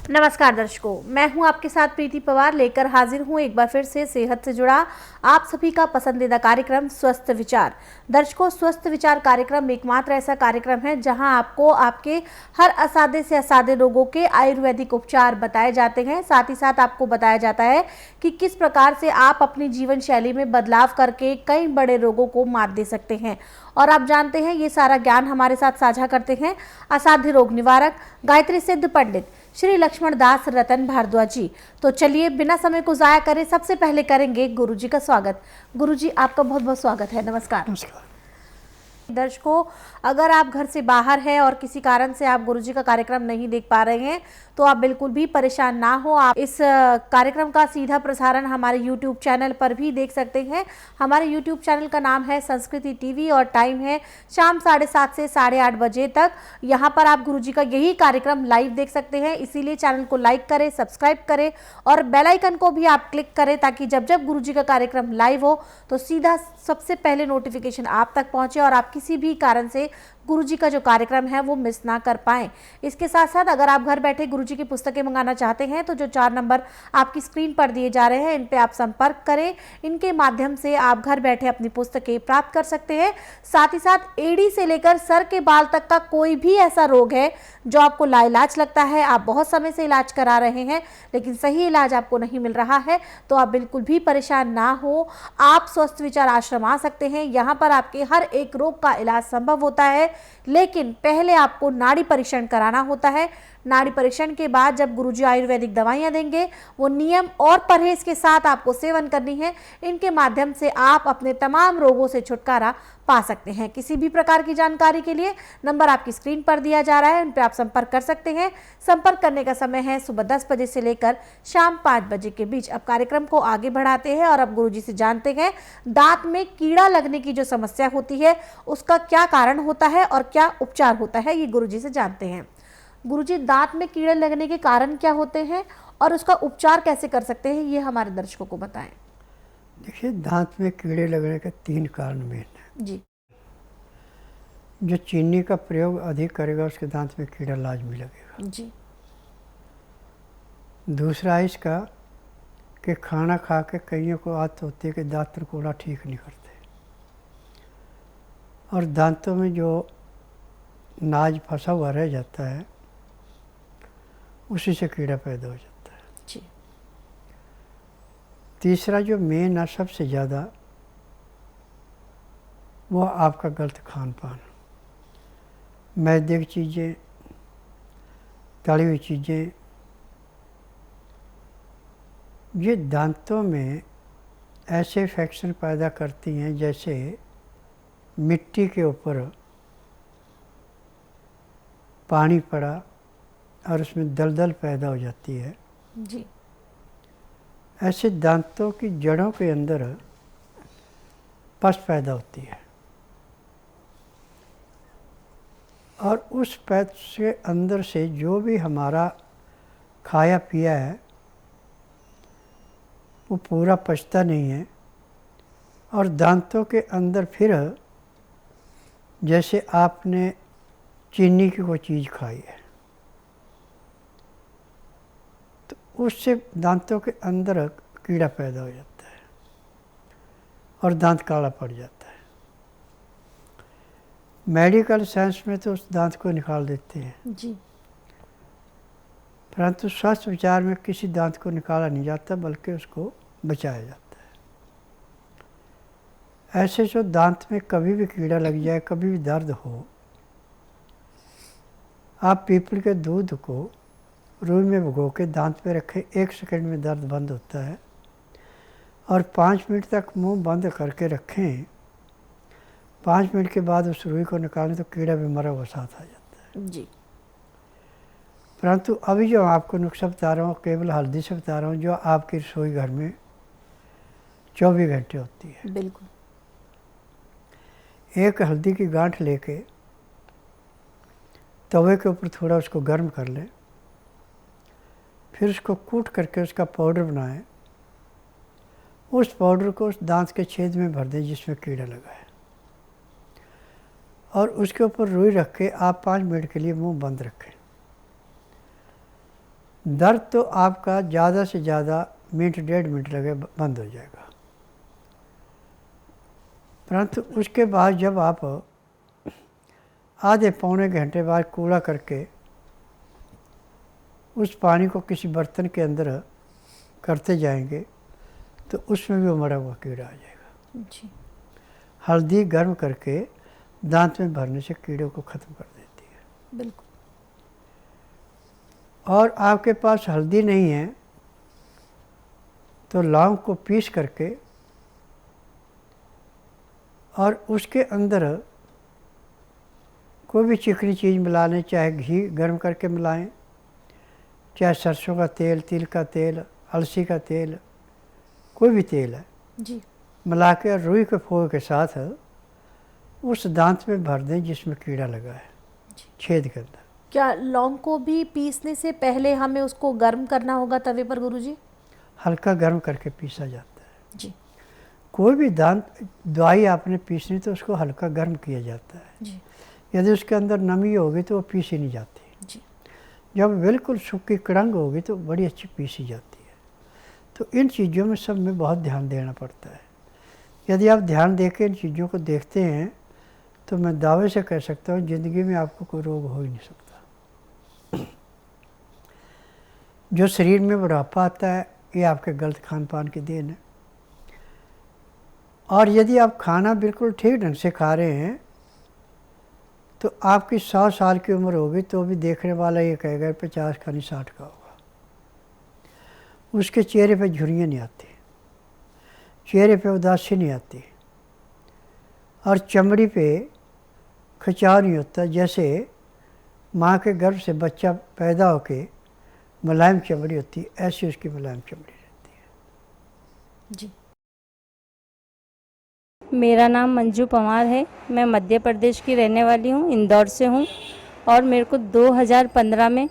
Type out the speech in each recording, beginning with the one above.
नमस्कार दर्शकों, मैं हूं आपके साथ प्रीति पवार लेकर हाजिर हूं एक बार फिर से सेहत से जुड़ा आप सभी का पसंदीदा कार्यक्रम स्वस्थ विचार। दर्शकों, स्वस्थ विचार कार्यक्रम एकमात्र ऐसा कार्यक्रम है जहां आपको आपके हर असाध्य से असाध्य रोगों के आयुर्वेदिक उपचार बताए जाते हैं। साथ ही साथ आपको बताया जाता है कि किस प्रकार से आप अपनी जीवन शैली में बदलाव करके कई बड़े रोगों को मात दे सकते हैं। और आप जानते हैं ये सारा ज्ञान हमारे साथ साझा करते हैं असाध्य रोग निवारक गायत्री सिद्ध पंडित श्री लक्ष्मण दास रतन भारद्वाज जी। तो चलिए बिना समय को जाया करें सबसे पहले करेंगे गुरुजी का स्वागत। गुरुजी, आपका बहुत बहुत स्वागत है। नमस्कार। नमस्कार। दर्शकों, अगर आप घर से बाहर हैं और किसी कारण से आप गुरुजी का कार्यक्रम नहीं देख पा रहे हैं तो आप बिल्कुल भी परेशान ना हो। आप इस कार्यक्रम का सीधा प्रसारण हमारे YouTube चैनल पर भी देख सकते हैं। हमारे YouTube चैनल का नाम है संस्कृति टीवी और टाइम है शाम 7:30 से 8:30 बजे तक। यहाँ पर आप गुरुजी का यही कार्यक्रम लाइव देख सकते हैं, इसीलिए चैनल को लाइक करें, सब्सक्राइब करें और बेल आइकन को भी आप क्लिक करें ताकि जब जब गुरुजी का कार्यक्रम लाइव हो तो सीधा सबसे पहले नोटिफिकेशन आप तक पहुंचे और आप किसी भी कारण से गुरुजी का जो कार्यक्रम है वो मिस ना कर पाएं। इसके साथ साथ अगर आप घर बैठे गुरुजी की पुस्तकें मंगाना चाहते हैं तो जो 4 नंबर आपकी स्क्रीन पर दिए जा रहे हैं इन पे आप संपर्क करें। इनके माध्यम से आप घर बैठे अपनी पुस्तकें प्राप्त कर सकते हैं। साथ ही साथ एड़ी से लेकर सर के बाल तक का कोई भी ऐसा रोग है जो आपको लाइलाज लगता है, आप बहुत समय से इलाज करा रहे हैं लेकिन सही इलाज आपको नहीं मिल रहा है, तो आप बिल्कुल भी परेशान ना हो। आप स्वस्थ विचार आश्रम आ सकते हैं। यहाँ पर आपके हर एक रोग का इलाज संभव होता है, लेकिन पहले आपको नाड़ी परीक्षण कराना होता है। नाड़ी परीक्षण के बाद जब गुरुजी आयुर्वेदिक दवाइयां देंगे वो नियम और परहेज के साथ आपको सेवन करनी है। इनके माध्यम से आप अपने तमाम रोगों से छुटकारा पा सकते हैं। किसी भी प्रकार की जानकारी के लिए नंबर आपकी स्क्रीन पर दिया जा रहा है, उन पर आप संपर्क कर सकते हैं। संपर्क करने का समय है सुबह 10 बजे से लेकर शाम 5 बजे के बीच। अब कार्यक्रम को आगे बढ़ाते हैं और अब गुरुजी से जानते हैं दांत में कीड़ा लगने की जो समस्या होती है उसका क्या कारण होता है और क्या उपचार होता है, ये गुरुजी से जानते हैं। गुरुजी, दांत में कीड़े लगने के कारण क्या होते हैं और उसका उपचार कैसे कर सकते हैं, ये हमारे दर्शकों को बताएं। देखिए, दांत में कीड़े लगने के 3 कारण मेन हैं। जी। जो चीनी का प्रयोग अधिक करेगा उसके दांत में कीड़ा लाजमी लगेगा। जी। दूसरा इसका कि खाना खा के कईयों को आदत होती है कि दांत त्रिकोड़ा ठीक नहीं करते और दांतों में जो नाज फंसा हुआ रह जाता है उसी से कीड़ा पैदा हो जाता है। जी। तीसरा जो मेन है सबसे ज़्यादा वो आपका गलत खान पान, मैदे की चीज़ें, तली हुई चीज़ें, ये दांतों में ऐसे इन्फेक्शन पैदा करती हैं जैसे मिट्टी के ऊपर पानी पड़ा और उसमें दलदल पैदा हो जाती है। जी। ऐसे दांतों की जड़ों के अंदर पस पैदा होती है और उस पस के अंदर से जो भी हमारा खाया पिया है वो पूरा पचता नहीं है और दांतों के अंदर फिर जैसे आपने चीनी की कोई चीज़ खाई है तो उससे दांतों के अंदर कीड़ा पैदा हो जाता है और दांत काला पड़ जाता है। मेडिकल साइंस में तो उस दांत को निकाल देते हैं। जी। परंतु स्वास्थ्य विचार में किसी दांत को निकाला नहीं जाता बल्कि उसको बचाया जाता है। ऐसे जो दांत में कभी भी कीड़ा लग जाए, कभी भी दर्द हो, आप पीपल के दूध को रूई में भिगो के दांत पे रखें, 1 सेकंड में दर्द बंद होता है और 5 मिनट तक मुंह बंद करके रखें। 5 मिनट के बाद उस रुई को निकालें तो कीड़ा भी मरा हुआ साथ आ जाता है। जी। परंतु अभी जो आपको नुस्खा बता रहा हूँ केवल हल्दी से बता रहा हूँ जो आपकी रसोई घर में 24 घंटे होती है। बिल्कुल। एक हल्दी की गांठ लेके तवे के ऊपर थोड़ा उसको गर्म कर लें, फिर उसको कूट करके उसका पाउडर बनाएं। उस पाउडर को उस दांत के छेद में भर दें जिसमें कीड़ा लगा है और उसके ऊपर रुई रख के आप 5 मिनट के लिए मुंह बंद रखें। दर्द तो आपका ज़्यादा से ज़्यादा मिनट 1.5 मिनट लगे बंद हो जाएगा, परंतु उसके बाद जब आप आधे पौने घंटे बाद कूड़ा करके उस पानी को किसी बर्तन के अंदर करते जाएंगे तो उसमें भी वो मरा हुआ कीड़ा आ जाएगा। जी। हल्दी गर्म करके दांत में भरने से कीड़ों को ख़त्म कर देती है। बिल्कुल। और आपके पास हल्दी नहीं है तो लौंग को पीस करके और उसके अंदर कोई भी चिकनी चीज़ मिला लें, चाहे घी गर्म करके मिलाएं, चाहे सरसों का तेल, तिल का तेल, अलसी का तेल, कोई भी तेल है जी। मिला के रुई के फूल के साथ उस दांत में भर दें जिसमें कीड़ा लगा है, छेद के अंदर। क्या लौंग को भी पीसने से पहले हमें उसको गर्म करना होगा तवे पर गुरुजी? हल्का गर्म करके पीसा जाता है जी। कोई भी दवाई आपने पीसनी तो उसको हल्का गर्म किया जाता है जी। यदि उसके अंदर नमी होगी तो वो पीसी नहीं जाती। जी। जब बिल्कुल सूखी कड़ंग होगी तो बड़ी अच्छी पीसी जाती है। तो इन चीज़ों में सब में बहुत ध्यान देना पड़ता है। यदि आप ध्यान दे के इन चीज़ों को देखते हैं तो मैं दावे से कह सकता हूँ ज़िंदगी में आपको कोई रोग हो ही नहीं सकता। जो शरीर में बुढ़ापा आता है ये आपके गलत खान पान की देन है। और यदि आप खाना बिल्कुल ठीक ढंग से खा रहे हैं तो आपकी 100 साल की उम्र होगी तो भी देखने वाला ये कहेगा 50 का नहीं 60 का होगा। उसके चेहरे पे झुर्रियाँ नहीं आती, चेहरे पे उदासी नहीं आती और चमड़ी पे खिंचाव नहीं होता। जैसे माँ के गर्भ से बच्चा पैदा होके मुलायम चमड़ी होती है, ऐसी उसकी मुलायम चमड़ी रहती है। जी। मेरा नाम मंजू पंवार है। मैं मध्य प्रदेश की रहने वाली हूँ, इंदौर से हूँ। और मेरे को 2015 में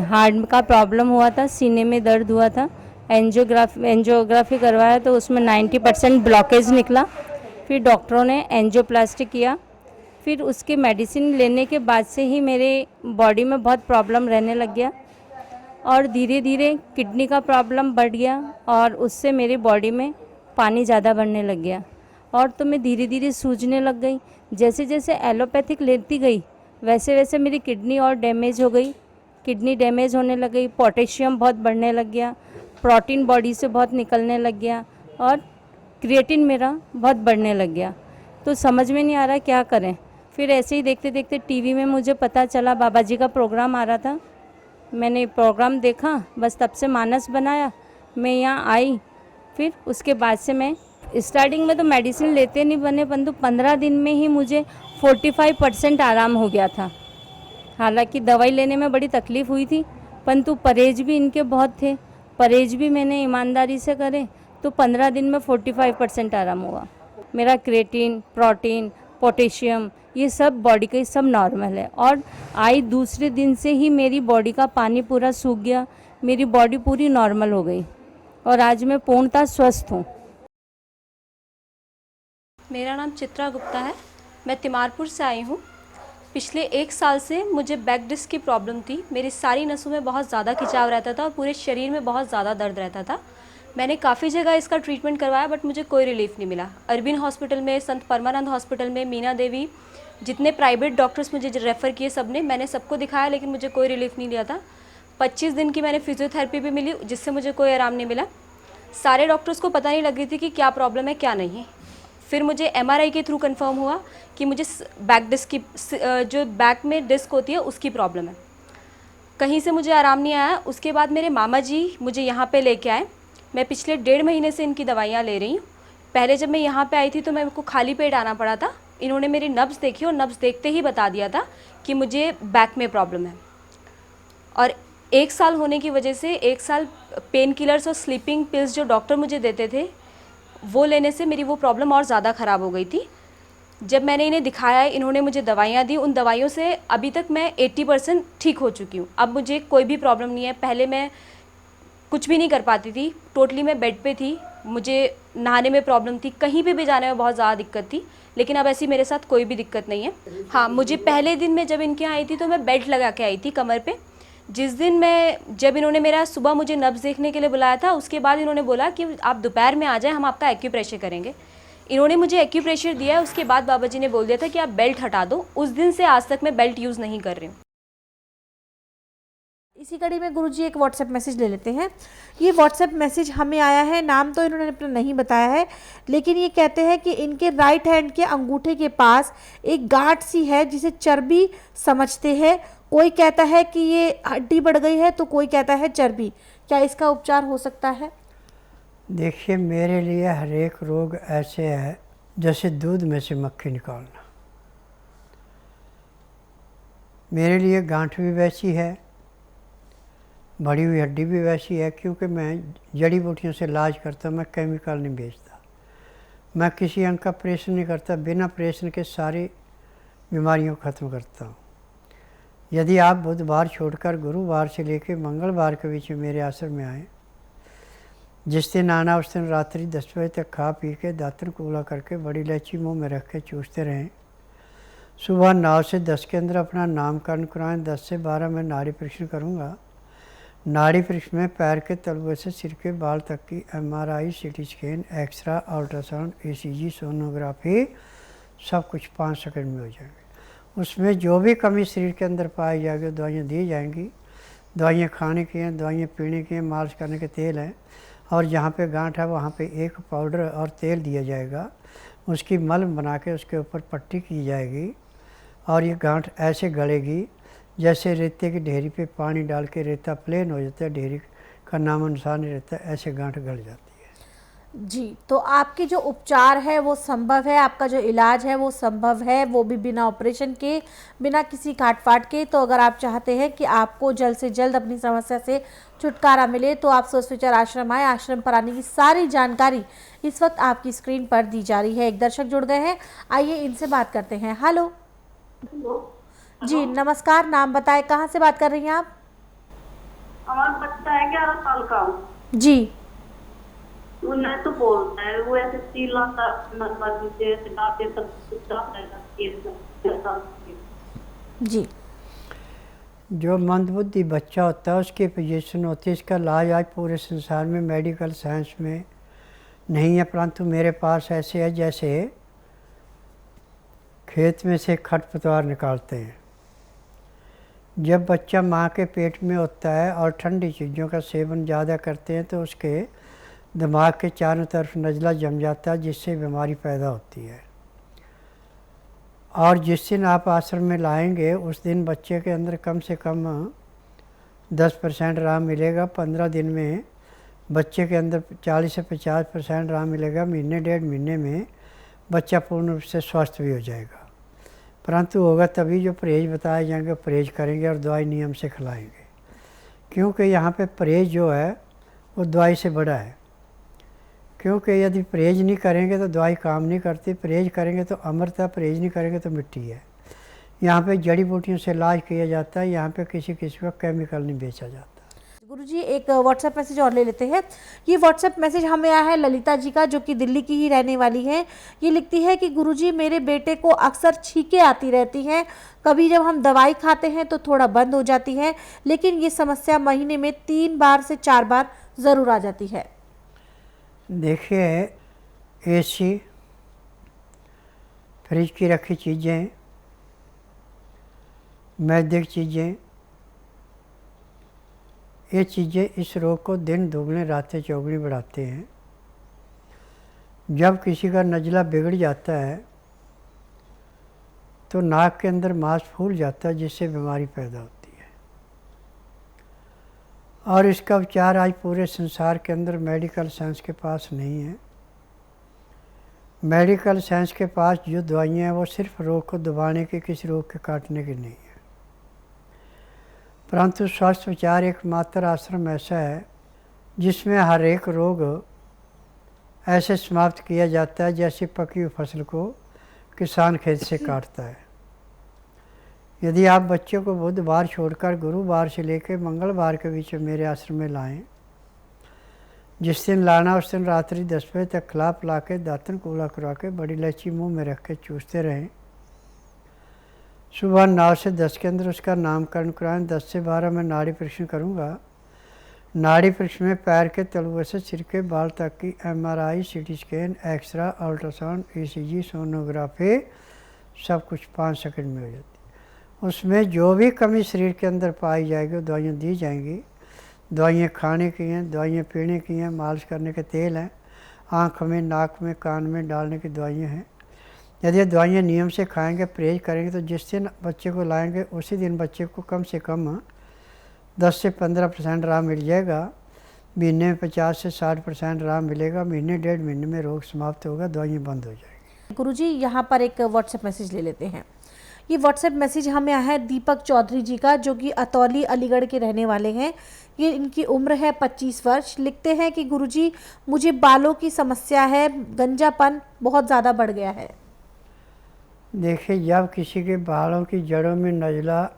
हार्ट का प्रॉब्लम हुआ था, सीने में दर्द हुआ था। एंजियोग्राफी करवाया तो उसमें 90% ब्लॉकेज निकला। फिर डॉक्टरों ने एंजियोप्लास्टी किया। फिर उसके मेडिसिन लेने के बाद से ही मेरे बॉडी में बहुत प्रॉब्लम रहने लग गया और धीरे धीरे किडनी का प्रॉब्लम बढ़ गया और उससे मेरी बॉडी में पानी ज़्यादा बढ़ने लग गया और तो मैं धीरे धीरे सूजने लग गई। जैसे जैसे एलोपैथिक लेती गई वैसे वैसे मेरी किडनी और डैमेज हो गई, किडनी डैमेज होने लग गई, पोटेशियम बहुत बढ़ने लग गया, प्रोटीन बॉडी से बहुत निकलने लग गया और क्रिएटिन मेरा बहुत बढ़ने लग गया। तो समझ में नहीं आ रहा क्या करें। फिर ऐसे ही देखते देखते टीवी में मुझे पता चला, बाबा जी का प्रोग्राम आ रहा था। मैंने प्रोग्राम देखा, बस तब से मानस बनाया, मैं यहाँ आई। फिर उसके बाद से मैं स्टार्टिंग में तो मेडिसिन लेते नहीं बने, परंतु 15 दिन में ही मुझे 45% आराम हो गया था। हालांकि दवाई लेने में बड़ी तकलीफ़ हुई थी, परंतु परहेज भी इनके बहुत थे, परहेज भी मैंने ईमानदारी से करे तो 15 दिन में 45% आराम हुआ। मेरा क्रिएटिन, प्रोटीन, पोटेशियम ये सब बॉडी का सब नॉर्मल है और आई दूसरे दिन से ही मेरी बॉडी का पानी पूरा सूख गया, मेरी बॉडी पूरी नॉर्मल हो गई और आज मैं पूर्णतः स्वस्थ हूँ। मेरा नाम चित्रा गुप्ता है, मैं तिमारपुर से आई हूँ। पिछले 1 साल से मुझे बैक डिस्क की प्रॉब्लम थी। मेरी सारी नसों में बहुत ज़्यादा खिंचाव रहता था और पूरे शरीर में बहुत ज़्यादा दर्द रहता था। मैंने काफ़ी जगह इसका ट्रीटमेंट करवाया बट मुझे कोई रिलीफ नहीं मिला। अरबिन हॉस्पिटल में, संत परमानंद हॉस्पिटल में, मीना देवी, जितने प्राइवेट डॉक्टर्स मुझे रेफ़र किए मैंने सबको दिखाया लेकिन मुझे कोई रिलीफ नहीं लिया था। 25 दिन की मैंने फिजियोथेरेपी भी मिली जिससे मुझे कोई आराम नहीं मिला। सारे डॉक्टर्स को पता नहीं लग रही थी कि क्या प्रॉब्लम है क्या नहीं। फिर मुझे MRI के थ्रू कंफर्म हुआ कि मुझे बैक डिस्क की, जो बैक में डिस्क होती है उसकी प्रॉब्लम है। कहीं से मुझे आराम नहीं आया। उसके बाद मेरे मामा जी मुझे यहाँ पे लेके आए। मैं पिछले 1.5 महीने से इनकी दवाइयाँ ले रही हूँ। पहले जब मैं यहाँ पे आई थी तो मेरे को खाली पेट आना पड़ा था। इन्होंने मेरी नब्ज़ देखी और नब्ज़ देखते ही बता दिया था कि मुझे बैक में प्रॉब्लम है। और 1 साल होने की वजह से 1 साल पेन किलर्स और स्लीपिंग पिल्स जो डॉक्टर मुझे देते थे वो लेने से मेरी वो प्रॉब्लम और ज़्यादा ख़राब हो गई थी। जब मैंने इन्हें दिखाया, इन्होंने मुझे दवाइयाँ दी, उन दवाइयों से अभी तक मैं 80% ठीक हो चुकी हूँ। अब मुझे कोई भी प्रॉब्लम नहीं है। पहले मैं कुछ भी नहीं कर पाती थी, टोटली मैं बेड पे थी, मुझे नहाने में प्रॉब्लम थी, कहीं पे भी जाने में बहुत ज़्यादा दिक्कत थी, लेकिन अब ऐसी मेरे साथ कोई भी दिक्कत नहीं है। हाँ, मुझे पहले दिन में जब इनके यहाँ आई थी तो मैं बेल्ट लगा के आई थी कमर पे, जिस दिन जब इन्होंने मेरा सुबह मुझे नब्ज़ देखने के लिए बुलाया था, उसके बाद इन्होंने बोला कि आप दोपहर में आ जाएं, हम आपका एक्यूप्रेशर करेंगे। इन्होंने मुझे एक्यूप्रेशर दिया है, उसके बाद बाबा जी ने बोल दिया था कि आप बेल्ट हटा दो। उस दिन से आज तक मैं बेल्ट यूज़ नहीं कर रही हूँ। इसी कड़ी में गुरुजी एक व्हाट्सएप मैसेज ले लेते हैं। ये व्हाट्सएप मैसेज हमें आया है, नाम तो इन्होंने अपना नहीं बताया है, लेकिन ये कहते हैं कि इनके राइट हैंड के अंगूठे के पास एक गांठ सी है जिसे चर्बी समझते हैं। कोई कहता है कि ये हड्डी बढ़ गई है, तो कोई कहता है चर्बी। क्या इसका उपचार हो सकता है? देखिए, मेरे लिए हर एक रोग ऐसे है जैसे दूध में से मक्खी निकालना। मेरे लिए गांठ भी वैसी है, बढ़ी हुई हड्डी भी वैसी है, क्योंकि मैं जड़ी बूटियों से इलाज करता हूँ, मैं केमिकल नहीं बेचता, मैं किसी अंग का ऑपरेशन नहीं करता, बिना ऑपरेशन के सारी बीमारियों को ख़त्म करता हूँ। यदि आप बुधवार छोड़कर गुरुवार से लेकर मंगलवार के बीच में मेरे आश्रम में आएँ, जिस दिन आना उस दिन रात्रि 10 बजे तक खा पी के दातन कूला करके बड़ी इलायची मुँह में रख के चूसते रहें। सुबह 9 से 10 के अंदर अपना नामकरण कराएँ। 10 से 12 में नाड़ी परीक्षण करूँगा। नाड़ी परीक्षण में पैर के तलवे से सिर के बाल तक की MRI, CT scan, X-ray, ultrasound, ECG, sonography सब कुछ 5 सेकंड में हो जाएंगे। उसमें जो भी कमी शरीर के अंदर पाई जाएगी दवाइयाँ दी जाएंगी। दवाइयाँ खाने की हैं, दवाइयाँ पीने की हैं, मालिश करने के तेल हैं, और जहाँ पे गांठ है वहाँ पे एक पाउडर और तेल दिया जाएगा। उसकी मलम बना के उसके ऊपर पट्टी की जाएगी और ये गांठ ऐसे गलेगी जैसे रेते की ढेरी पे पानी डाल के रेता प्लेन हो जाता है, ढेरी का नामो निशान नहीं रहता, ऐसे गांठ गल जाती है। जी, तो आपके जो उपचार है वो संभव है, आपका जो इलाज है वो संभव है, वो भी बिना ऑपरेशन के, बिना किसी काट फाट के। तो अगर आप चाहते हैं कि आपको जल्द से जल्द अपनी समस्या से छुटकारा मिले तो आप सोच विचार आश्रम आए। आश्रम पर आने की सारी जानकारी इस वक्त आपकी स्क्रीन पर दी जा रही है। एक दर्शक जुड़ गए हैं, आइए इनसे बात करते हैं। हेलो जी, नमस्कार, नाम बताएं, कहाँ से बात कर रही हैं आप? हमारा बच्चा है 11 साल का। जी, वो नहीं तो बोलता है, वो ऐसे चिल्लाता जैसे डांटे सब जी, जो मंदबुद्धि बच्चा होता है उसकी पोजीशन होती है। इसका इलाज आज पूरे संसार में मेडिकल साइंस में नहीं है, परंतु मेरे पास ऐसे है जैसे खेत में से खरपतवार निकालते हैं। जब बच्चा माँ के पेट में होता है और ठंडी चीज़ों का सेवन ज़्यादा करते हैं तो उसके दिमाग के चारों तरफ नज़ला जम जाता है, जिससे बीमारी पैदा होती है। और जिस दिन आप आश्रम में लाएंगे उस दिन बच्चे के अंदर कम से कम 10% आराम मिलेगा। 15 दिन में बच्चे के अंदर 40 से 50% आराम मिलेगा। महीने 1.5 महीने में बच्चा पूर्ण रूप से स्वस्थ भी हो जाएगा। परंतु होगा तभी जो परहेज बताए जाएंगे परहेज करेंगे और दवाई नियम से खिलाएंगे, क्योंकि यहाँ पे परहेज जो है वो दवाई से बड़ा है। क्योंकि यदि परहेज नहीं करेंगे तो दवाई काम नहीं करती, परहेज करेंगे तो अमृत, परहेज नहीं करेंगे तो मिट्टी है। यहाँ पे जड़ी बूटियों से इलाज किया जाता है, यहाँ पे किसी किस्म का केमिकल नहीं बेचा जाता। गुरुजी एक व्हाट्सएप मैसेज और ले लेते हैं। ये व्हाट्सएप मैसेज हमें आया है ललिता जी का, जो कि दिल्ली की ही रहने वाली हैं। ये लिखती है कि गुरुजी मेरे बेटे को अक्सर छींकें आती रहती हैं, कभी जब हम दवाई खाते हैं तो थोड़ा बंद हो जाती है, लेकिन ये समस्या महीने में 3 बार से 4 बार ज़रूर आ जाती है। देखिए, AC, फ्रिज की रखी चीज़ें, मैदे की चीज़ें, ये चीज़ें इस रोग को दिन दोगुने रातें चौगुनी बढ़ाते हैं। जब किसी का नज़ला बिगड़ जाता है तो नाक के अंदर मांस फूल जाता है, जिससे बीमारी पैदा होती है। और इसका उपचार आज पूरे संसार के अंदर मेडिकल साइंस के पास नहीं है। मेडिकल साइंस के पास जो दवाइयाँ हैं वो सिर्फ रोग को दबाने की, किसी रोग के काटने की नहीं है। परंतु स्वास्थ्य विचार एकमात्र आश्रम ऐसा है जिसमें हर एक रोग ऐसे समाप्त किया जाता है जैसे पकी हुई फसल को किसान खेत से काटता है। यदि आप बच्चे को बुधवार छोड़कर गुरुवार से लेकर मंगलवार के बीच में मेरे आश्रम में लाएं, जिस दिन लाना उस दिन रात्रि 10 बजे तक खिला पिला के दातन कूला करा के बड़ी इलायची मुँह में रख के चूसते रहें। सुबह 9 से 10 के अंदर उसका नामकरण कराएं। 10 से 12 मैं नाड़ी परीक्षण करूँगा। नाड़ी परीक्षण में पैर के तलुए से सिर के बाल तक की MRI, CT scan, X-ray, ultrasound, ECG, sonography सब कुछ 5 सेकंड में हो जाती है। उसमें जो भी कमी शरीर के अंदर पाई जाएगी वो दवाइयाँ दी जाएंगी। दवाइयाँ खाने की हैं, दवाइयाँ पीने की हैं, मालिश करने के तेल हैं, आँख में, नाक में, कान में डालने की दवाइयाँ हैं। यदि दवाइयाँ नियम से खाएंगे, परहेज करेंगे तो जिस दिन बच्चे को लाएंगे उसी दिन बच्चे को कम से कम 10 से 15% आराम मिल जाएगा। महीने में 50 से 60% आराम मिलेगा। महीने 1.5 महीने में रोग समाप्त होगा, दवाइयाँ बंद हो जाएगी। गुरुजी यहाँ पर एक व्हाट्सएप मैसेज ले लेते हैं। ये व्हाट्सएप मैसेज हमें आया है दीपक चौधरी जी का, जो कि अतौली अलीगढ़ के रहने वाले हैं। ये इनकी उम्र है 25 वर्ष। लिखते हैं कि गुरुजी मुझे बालों की समस्या है, गंजापन बहुत ज़्यादा बढ़ गया है। देखिए, जब किसी के बालों की जड़ों में नज़ला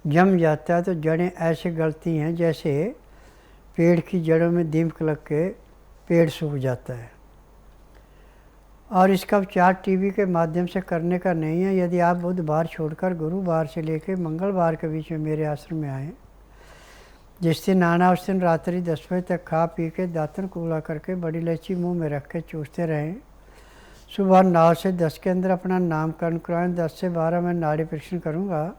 जम जाता है तो जड़ें ऐसे गलती हैं जैसे पेड़ की जड़ों में दीमक लग के पेड़ सूख जाता है। और इसका उपचार टीबी के माध्यम से करने का नहीं है। यदि आप बुधवार छोड़कर गुरुवार से लेकर मंगलवार के बीच में मेरे आश्रम में आएँ, जिस दिन आना उस दिन रात्रि 10 बजे तक खा पी के दातन कूला करके बड़ी इलायची मुंह में रख के चूसते रहें। सुबह 9 से 10 के अंदर अपना नामकरण कराएं। 10 से 12 मैं नाड़ी परीक्षण करूँगा।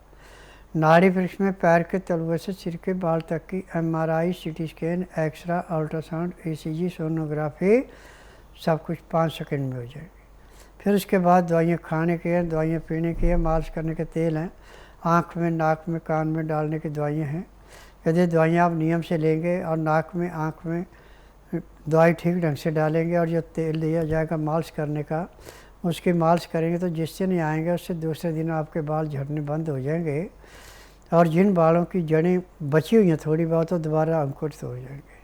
नाड़ी परीक्षण में पैर के तलुए से सिर के बाल तक की MRI, CT scan, X-ray, ultrasound, ECG, sonography सब कुछ 5 सेकंड में हो जाएगी। फिर उसके बाद दवाइयाँ खाने की हैं, दवाइयाँ पीने की हैं, मालिश करने के तेल हैं, आँख में, नाक में, कान में डालने की दवाइयाँ हैं। यदि दवाइयाँ आप नियम से लेंगे और नाक में, आँख में दवाई ठीक ढंग से डालेंगे और जो तेल दिया जाएगा मालिश करने का, उसकी मालिश करेंगे तो जिस दिन आएंगे उससे दूसरे दिन आपके बाल झड़ने बंद हो जाएंगे। और जिन बालों की जड़ें बची हुई हैं थोड़ी बहुत, तो दोबारा अंकुरित हो जाएंगे।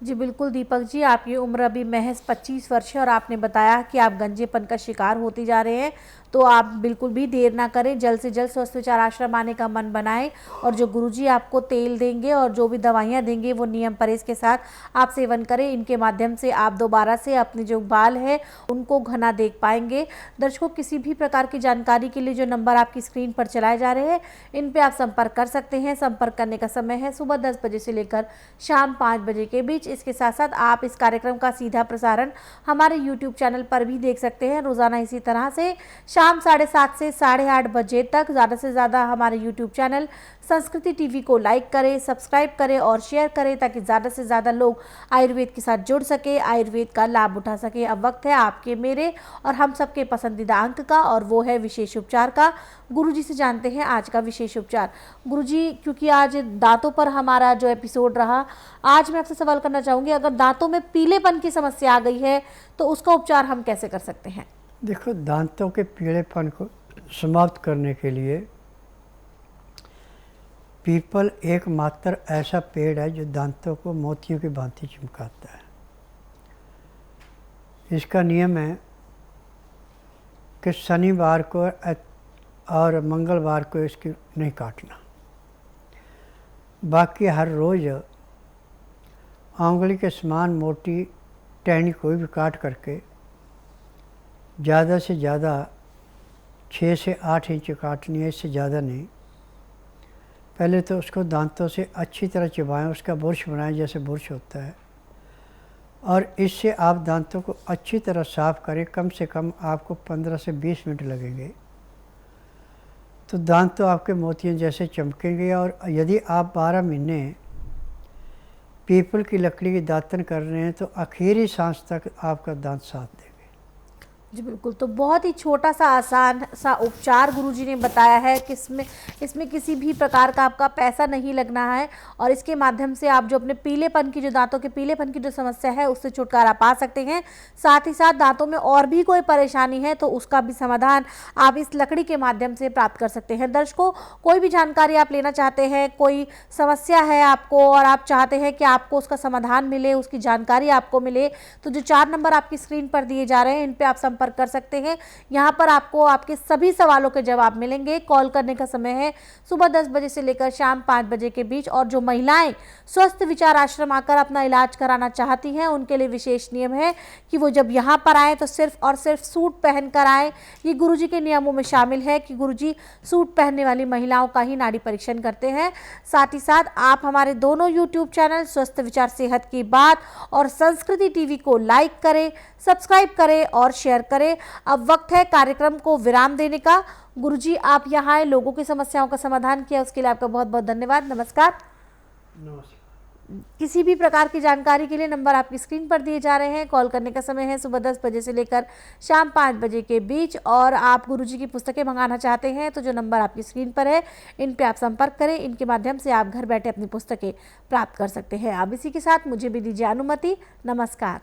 जी बिल्कुल दीपक जी, आपकी उम्र अभी महज 25 वर्ष है और आपने बताया कि आप गंजेपन का शिकार होते जा रहे हैं। तो आप बिल्कुल भी देर ना करें, जल्द से जल्द स्वस्थ विचार आश्रम आने का मन बनाएं और जो गुरुजी आपको तेल देंगे और जो भी दवाइयाँ देंगे वो नियम परहेज के साथ आप सेवन करें। इनके माध्यम से आप दोबारा से अपने जो बाल है उनको घना देख पाएंगे। दर्शकों, किसी भी प्रकार की जानकारी के लिए जो नंबर आपकी स्क्रीन पर चलाए जा रहे हैं इन पर आप संपर्क कर सकते हैं। संपर्क करने का समय है सुबह 10 बजे से लेकर शाम 5 बजे के बीच। इसके साथ साथ आप इस कार्यक्रम का सीधा प्रसारण हमारे YouTube चैनल पर भी देख सकते हैं। रोज़ाना इसी तरह से शाम 7:30 से 8:30 बजे तक ज़्यादा से ज़्यादा हमारे YouTube चैनल संस्कृति टीवी को लाइक करें, सब्सक्राइब करें और शेयर करें ताकि ज़्यादा से ज़्यादा लोग आयुर्वेद के साथ जुड़ सके, आयुर्वेद का लाभ उठा सके। अब वक्त है आपके, मेरे और हम सबके पसंदीदा अंक का, और वो है विशेष उपचार का। गुरुजी से जानते हैं आज का विशेष उपचार। गुरुजी, क्योंकि आज दांतों पर हमारा जो एपिसोड रहा, आज मैं आपसे सवाल करना चाहूँगी, अगर दांतों में पीलेपन की समस्या आ गई है तो उसका उपचार हम कैसे कर सकते हैं? देखो, दांतों के पीलेपन को समाप्त करने के लिए पीपल एकमात्र ऐसा पेड़ है जो दांतों को मोतियों की भांति चमकाता है। इसका नियम है कि शनिवार को और मंगलवार को इसकी नहीं काटना। बाकी हर रोज़ आंगुली के समान मोटी टहनी कोई भी काट करके ज़्यादा से ज़्यादा 6 से 8 इंच काटनी है, इससे ज़्यादा नहीं। पहले तो उसको दांतों से अच्छी तरह चबाएं, उसका बुर्श बनाएं जैसे बुर्श होता है, और इससे आप दांतों को अच्छी तरह साफ़ करें। कम से कम आपको 15 से 20 मिनट लगेंगे तो दांत तो आपके मोतियों जैसे चमकेंगे। और यदि आप 12 महीने पीपल की लकड़ी की दातन कर रहे हैं तो आखिरी सांस तक आपका दांत साथ देंगे। जी बिल्कुल, तो बहुत ही छोटा सा आसान सा उपचार गुरुजी ने बताया है कि इसमें किसी भी प्रकार का आपका पैसा नहीं लगना है और इसके माध्यम से आप जो अपने पीलेपन की, जो दांतों के पीलेपन की जो समस्या है उससे छुटकारा पा सकते हैं। साथ ही साथ दांतों में और भी कोई परेशानी है तो उसका भी समाधान आप इस लकड़ी के माध्यम से प्राप्त कर सकते हैं। दर्शकों, कोई भी जानकारी आप लेना चाहते हैं, कोई समस्या है आपको और आप चाहते हैं कि आपको उसका समाधान मिले, उसकी जानकारी आपको मिले, तो जो 4 नंबर आपकी स्क्रीन पर दिए जा रहे हैं इन पर आप संपर्क कर सकते हैं। यहाँ पर आपको आपके सभी सवालों के जवाब मिलेंगे। कॉल करने का समय है सुबह 10 बजे से लेकर शाम 5 बजे के बीच। और जो महिलाएं स्वस्थ विचार आश्रम आकर अपना इलाज कराना चाहती हैं, उनके लिए विशेष नियम है कि वो जब यहाँ पर आए तो सिर्फ और सिर्फ सूट पहन कर आए। ये गुरुजी के नियमों में शामिल है कि गुरुजी सूट पहनने वाली महिलाओं का ही नाड़ी परीक्षण करते हैं। साथ ही साथ आप हमारे दोनों यूट्यूब चैनल स्वस्थ विचार सेहत की बात और संस्कृति टीवी को लाइक करें, सब्सक्राइब करें और शेयर करें। अब वक्त है कार्यक्रम को विराम देने का। गुरुजी आप यहाँ आए, लोगों की समस्याओं का समाधान किया, उसके लिए आपका बहुत बहुत धन्यवाद। नमस्कार। नमस्कार। किसी भी प्रकार की जानकारी के लिए नंबर आपकी स्क्रीन पर दिए जा रहे हैं। कॉल करने का समय है सुबह 10 बजे से लेकर शाम 5 बजे के बीच। और आप गुरुजी की पुस्तकें मंगाना चाहते हैं तो जो नंबर आपकी स्क्रीन पर है, इन पे आप संपर्क करें। इनके माध्यम से आप घर बैठे अपनी पुस्तकें प्राप्त कर सकते हैं। अब इसी के साथ मुझे भी दीजिए अनुमति। नमस्कार।